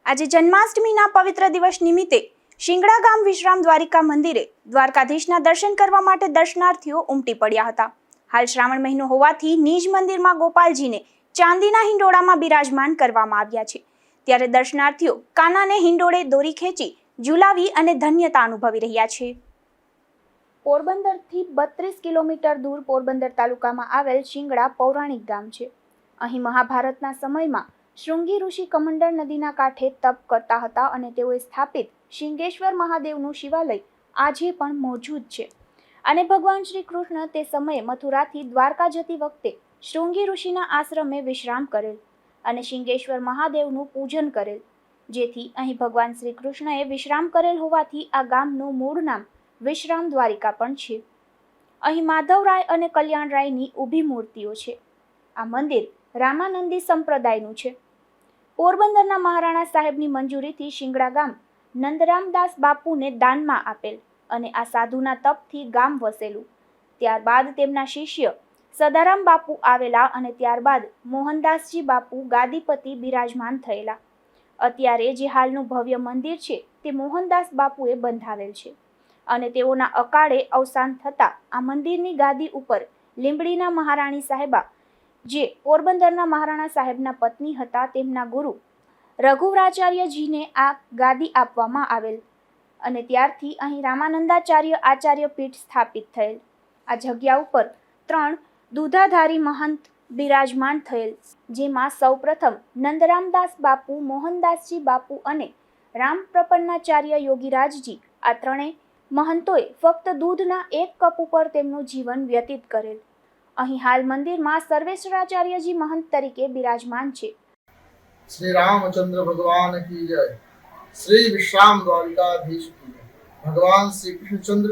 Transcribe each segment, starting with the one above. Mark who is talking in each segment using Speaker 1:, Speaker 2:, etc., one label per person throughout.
Speaker 1: આજે જન્માષ્ટમીના પવિત્ર દિવસ નિમિત્તે શિંગડા ગામ વિશ્રામ દ્વારિકા મંદિરે દ્વારકાધીશના દર્શન કરવા માટે દર્શનાર્થીઓ ઉમટી પડ્યા હતા। હાલ શ્રાવણ મહિનો હોવાથી નિજ મંદિરમાં ગોપાલજીને ચાંદીના હિંડોળામાં બિરાજમાન કરવામાં આવ્યા છે, ત્યારે દર્શનાર્થીઓ કાનાને હિંડોળે દોરી ખેંચી ઝુલાવી અને ધન્યતા અનુભવી રહ્યા છે। પોરબંદરથી 32 કિલોમીટર દૂર પોરબંદર તાલુકામાં આવેલ શિંગડા પૌરાણિક ગામ છે। અહીં મહાભારતના સમયમાં શૃંગી ઋષિ કમંડળ નદીના કાંઠે તપ કરતા હતા અને તેઓએ સ્થાપિત શિંગેશ્વર મહાદેવનું શિવાલય આજે પણ મોજૂદ છે અને ભગવાન શ્રી કૃષ્ણ તે સમયે મથુરાથી દ્વારકા જતી વખતે શૃંગી ઋષિના આશ્રમે વિશ્રામ કરેલ અને શિંગેશ્વર મહાદેવનું પૂજન કરેલ, જેથી અહીં ભગવાન શ્રી કૃષ્ણએ વિશ્રામ કરેલ હોવાથી આ ગામનું મૂળ નામ વિશ્રામ દ્વારિકા પણ છે। અહીં માધવરાય અને કલ્યાણરાયની ઊભી મૂર્તિઓ છે। આ મંદિર રામાનંદી સંપ્રદાયનું છે। પોરબંદરના મહારાણા સાહેબની મંજૂરીથી શિંગડા ગામ નંદરામદાસ બાપુને દાનમાં આપેલ અને આ સાધુના તપથી ગામ વસેલું। ત્યારબાદ તેમના શિષ્ય સદારામ બાપુ આવેલા અને ત્યારબાદ મોહનદાસજી બાપુ ગાદીપતિ બિરાજમાન થયેલા। અત્યારે જે હાલનું ભવ્ય મંદિર છે તે મોહનદાસ બાપુએ બંધાવેલ છે અને તેઓના અકાળે અવસાન થતા આ મંદિરની ગાદી ઉપર લીંબડીના મહારાણી સાહેબા, જે પોરબંદરના મહારાણા સાહેબના પત્ની હતા, તેમના ગુરુ રઘુવરાચાર્યજીને આ ગાદી આપવામાં આવેલ અને ત્યારથી અહીં રામાનંદાચાર્ય આચાર્ય પીઠ સ્થાપિત થયેલ। આ જગ્યા ઉપર 3 દૂધાધારી મહંત બિરાજમાન થયેલ, જેમાં સૌપ્રથમ નંદરામદાસ બાપુ, મોહનદાસજી બાપુ અને રામપ્રપન્નાચાર્ય યોગીરાજજી, આ ત્રણેય મહંતોએ ફક્ત દૂધના 1 કપ ઉપર તેમનું જીવન વ્યતીત કરેલ। અહીં હાલ મંદિરમાં સર્વેશ્વરાચાર્યજી મહંત તરીકે બિરાજમાન છે।
Speaker 2: श्री रामचंद्र भगवान की जय। श्री विश्राम द्वारिकाधीश की जय। भगवान श्री कृष्णचंद्र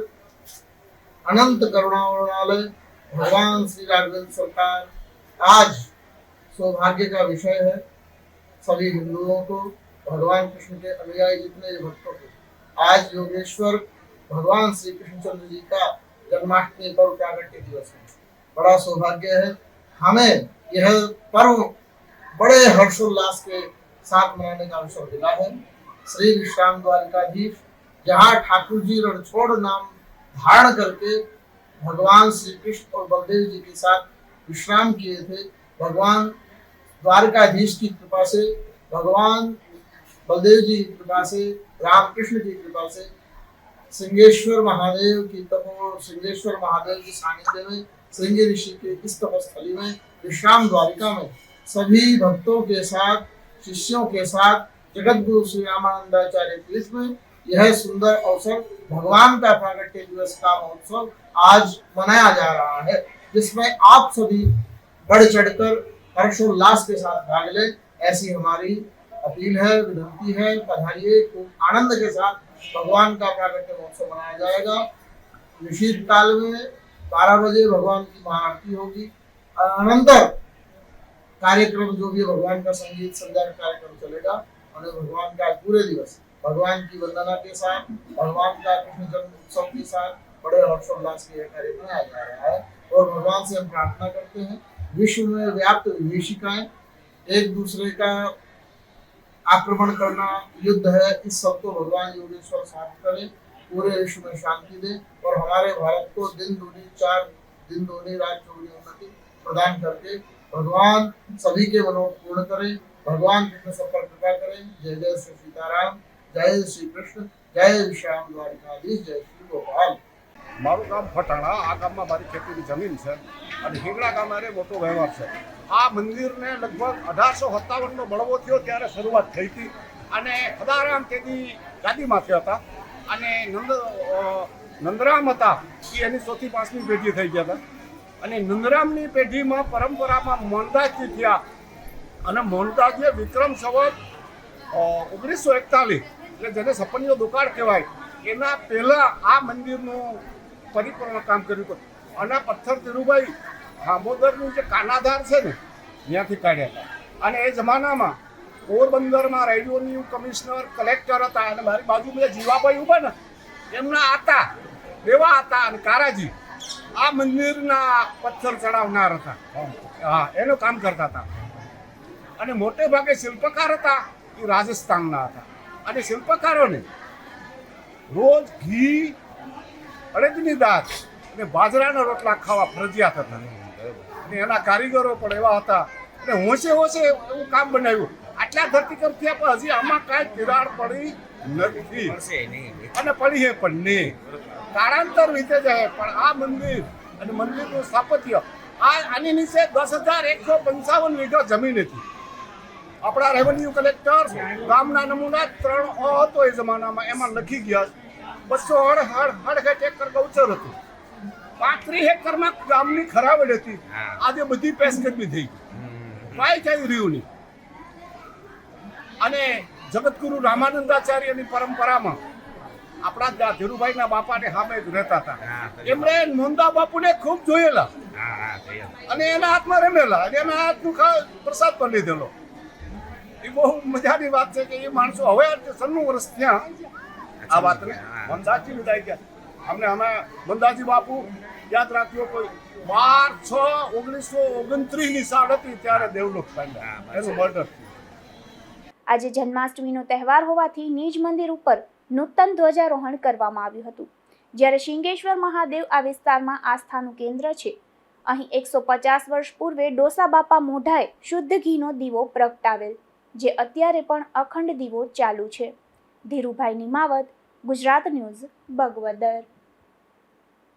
Speaker 2: अनंत करुणावणालय भगवान श्री राघवेंद्र सरकार आज सौभाग्य का विषय है। सभी हिंदुओं को, भगवान कृष्ण के अनुयायी जितने भक्तों को आज योगेश्वर भगवान श्री कृष्णचंद्र जी का जन्माष्टमी पर्व प्रागट्य दिवस है। बड़ा सौभाग्य है, हमें यह पर्व बड़े हर्षोल्लास के साथ मनाने का अवसर मिला है। श्री विश्राम द्वारिकाधीश जहाँ ठाकुर जी रणछोड़ नाम धारण करके भगवान श्री कृष्ण और बलदेव जी के साथ विश्राम किए थे, भगवान द्वारकाधीश की कृपा से, भगवान बलदेव जी की कृपा से, रामकृष्ण की कृपा से सिंगेश्वर महादेव की तपो सिंगेश्वर महादेव की सानिध्य में श्रृंगी ऋषि के इस तपस्थली में विश्राम द्वारिका में सभी भक्तों के साथ, शिष्यों के साथ जगत गुरु श्री रामानंदाचार्य पीठ में यह सुंदर अवसर भगवान का प्रागट्य दिवस का महोत्सव आज मनाया जा रहा है, जिसमें आप सभी बढ़ चढ़कर हर्षोल्लास के साथ भाग लें, ऐसी हमारी अपील है, विनती है। पधारिए, खूब आनंद के साथ भगवान का प्रागट्य महोत्सव मनाया जाएगा। निशीत काल में 12 बजे भगवान की महाआरती होगी। अनंतर कार्यक्रम जो भी भगवान का संगीत संध्या का कार्यक्रम चलेगा और भगवान का पूरे दिवस भगवान की वंदना के साथ, भगवान का कृष्ण जन्म उत्सव के साथ बड़े हर्षोल्लास के कार्यक्रम मनाया जा रहा है। और भगवान से हम प्रार्थना करते हैं, विश्व में व्याप्त विभीषिकाएं, एक दूसरे का आक्रमण करना युद्ध है, इस सब को भगवान योगेश्वर शांत करें, पूरे विश्व में शांति दे और हमारे भारत को दिन दूनी 4 दिन दूनी रात चौगुनी उन्नति प्रदान करके भगवान सभी के मनों पूर्ण करें। भगवान कृष्ण सब पर कृपा करें। जय जय श्री सीताराम, जय श्री कृष्ण, जय विश्राम द्वारिकाधीश, जय श्री गोपाल।
Speaker 3: મારું ગામ ફટાણા, આ ગામમાં મારી ખેતીની જમીન છે અને હિંગડા ગામ મારે મોટો વ્યવહાર છે। આ મંદિરને લગભગ 1857નો બળવો થયો ત્યારે શરૂઆત થઈ હતી અને સદારામ તેની ગાદીમાંથી હતા અને નંદરામ હતા એ એની 4થી 5મી પેઢી થઈ ગયા હતા અને નંદરામની પેઢીમાં પરંપરામાં મોહનદાસજી થયા અને મોહનદાસજીએ વિક્રમ સંવત 1941 એટલે જેને સપનીઓ દુકાળ કહેવાય એના પહેલાં આ મંદિરનું પરિપૂર્ણ કામ કર્યું હતું અને પથ્થર ધીરુભાઈ દામોદરની જે કાનાધાર છે ને ત્યાંથી કાઢ્યા હતા અને એ જમાનામાં પોરબંદરમાં રેડિયોની કમિશનર, કલેક્ટર હતા અને મારી બાજુમાં જીવાભાઈ ઉભા ને એમના આતા દેવા હતા અને કારાજી આ મંદિરના પથ્થર ચડાવનાર હતા, હા એનું કામ કરતા હતા અને મોટે ભાગે શિલ્પકાર હતા એ રાજસ્થાનના હતા અને શિલ્પકારોને રોજ ઘી, અડદની દાળ અને બાજરાના રોટલા ખાવા ફરજિયાત હતા અને એના કારીગરો પણ એવા હતા અને હોશે એવું કામ બનાવ્યું. આટલા ધરતીકંપ થયા પણ હજી આમાં કાંઈ તિરાડ પડી નથી અને પડી પણ નહીં. કાળાંતર વીતે જાય પણ આ મંદિર અને મંદિરનું સ્થાપત્ય આની નીચે 10,155 વીઘા જમીન હતી. આપણા રેવન્યુ કલેક્ટર ગામના નમૂના 3 હતો એ જમાનામાં, એમાં લખી ગયા 268 એકર ગૌચર હતું. 35 એકરમાં ગામની ખરાવડ હતી. આજે બધી પેશકદમી થઈ ગઈ, કાંઈ રહ્યું નહીં. અને જગતગુરુ રામાનંદાચાર્યની પરંપરામાં આપણા ધીરુભાઈના બાપાને સામે જ રહેતા હતા. એમણે નોંદા બાપુને ખૂબ જોયેલા અને એના હાથમાં રમેલા અને એના હાથનું પ્રસાદ પણ લીધેલો. એ બહુ મજાની વાત છે કે એ માણસો હવે 96 વર્ષ થયા આ વાતને. મંદાજી વિદાય ગયા અમને અમે મંદાજી બાપુ યાદ રાખ્યો. કોઈ 12/6/1929 ની સાલ હતી ત્યારે દેવલોક પામ્યા, એનું મર્ડર.
Speaker 1: આજે જન્માષ્ટમીનો તહેવાર હોવાથી નિજ મંદિર ઉપર નૂતન ધ્વજારોહણ કરવામાં આવ્યું હતું. જ્યારે શિંગેશ્વર મહાદેવ આ વિસ્તારમાં આસ્થાનું કેન્દ્ર છે. અહીં 150 વર્ષ પૂર્વે ડોસા બાપા મોઢાએ શુદ્ધ ઘીનો દીવો પ્રગટાવેલ, જે અત્યારે પણ અખંડ દીવો ચાલુ છે. ધીરુભાઈ નિમાવત, ગુજરાત ન્યૂઝ, બગવદર.